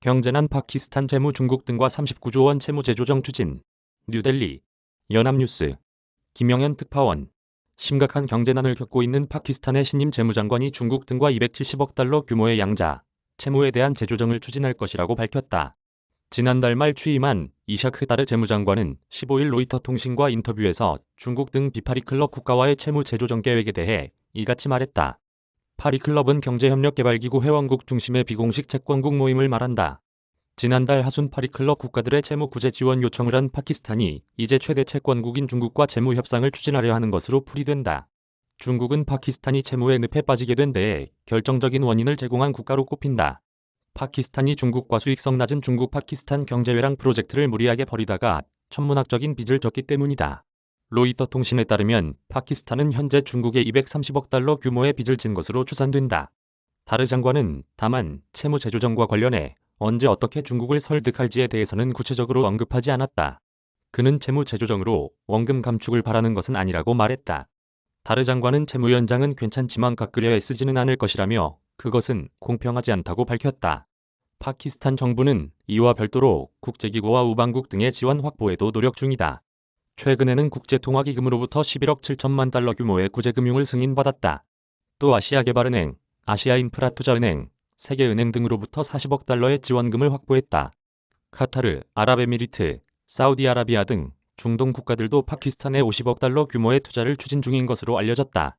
경제난 파키스탄 재무 중국 등과 39조 원 채무 재조정 추진. 뉴델리. 연합뉴스. 김영현 특파원. 심각한 경제난을 겪고 있는 파키스탄의 신임 재무장관이 중국 등과 270억 달러 규모의 양자, 채무에 대한 재조정을 추진할 것이라고 밝혔다. 지난달 말 취임한 이샤크 다르 재무장관은 15일 로이터 통신과 인터뷰에서 중국 등 비파리클럽 국가와의 채무 재조정 계획에 대해 이같이 말했다. 파리클럽은 경제협력개발기구 회원국 중심의 비공식 채권국 모임을 말한다. 지난달 하순 파리클럽 국가들의 채무 구제 지원 요청을 한 파키스탄이 이제 최대 채권국인 중국과 채무 협상을 추진하려 하는 것으로 풀이된다. 중국은 파키스탄이 채무의 늪에 빠지게 된 데에 결정적인 원인을 제공한 국가로 꼽힌다. 파키스탄이 중국과 수익성 낮은 중국-파키스탄 경제회랑 프로젝트를 무리하게 벌이다가 천문학적인 빚을 졌기 때문이다. 로이터 통신에 따르면 파키스탄은 현재 중국에 230억 달러 규모의 빚을 진 것으로 추산된다. 다르 장관은 다만 채무 재조정과 관련해 언제 어떻게 중국을 설득할지에 대해서는 구체적으로 언급하지 않았다. 그는 채무 재조정으로 원금 감축을 바라는 것은 아니라고 말했다. 다르 장관은 채무 연장은 괜찮지만 가꾸려 애쓰지는 않을 것이라며 그것은 공평하지 않다고 밝혔다. 파키스탄 정부는 이와 별도로 국제기구와 우방국 등의 지원 확보에도 노력 중이다. 최근에는 국제통화기금으로부터 11억 7천만 달러 규모의 구제금융을 승인받았다. 또 아시아개발은행, 아시아인프라투자은행, 세계은행 등으로부터 40억 달러의 지원금을 확보했다. 카타르, 아랍에미리트, 사우디아라비아 등 중동 국가들도 파키스탄에 50억 달러 규모의 투자를 추진 중인 것으로 알려졌다.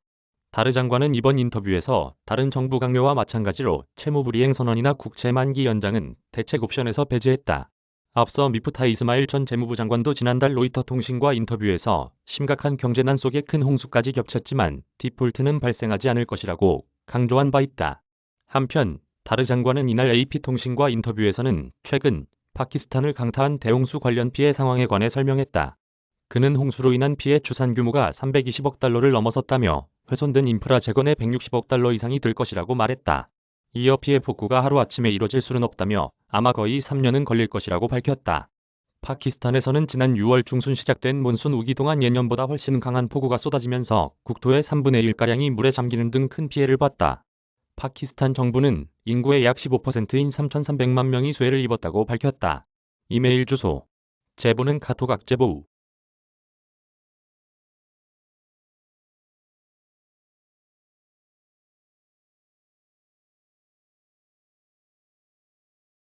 다르 장관은 이번 인터뷰에서 다른 정부 강요와 마찬가지로 채무 불이행 선언이나 국채 만기 연장은 대책 옵션에서 배제했다. 앞서 미프타 이스마일 전 재무부 장관도 지난달 로이터 통신과 인터뷰에서 심각한 경제난 속에 큰 홍수까지 겹쳤지만 디폴트는 발생하지 않을 것이라고 강조한 바 있다. 한편 다르 장관은 이날 AP통신과 인터뷰에서는 최근 파키스탄을 강타한 대홍수 관련 피해 상황에 관해 설명했다. 그는 홍수로 인한 피해 추산 규모가 320억 달러를 넘어섰다며 훼손된 인프라 재건에 160억 달러 이상이 들 것이라고 말했다. 이어 피해 복구가 하루아침에 이뤄질 수는 없다며 아마 거의 3년은 걸릴 것이라고 밝혔다. 파키스탄에서는 지난 6월 중순 시작된 몬순 우기 동안 예년보다 훨씬 강한 폭우가 쏟아지면서 국토의 3분의 1가량이 물에 잠기는 등 큰 피해를 봤다. 파키스탄 정부는 인구의 약 15%인 3,300만 명이 수해를 입었다고 밝혔다. 이메일 주소. 제보는 카톡 악제보.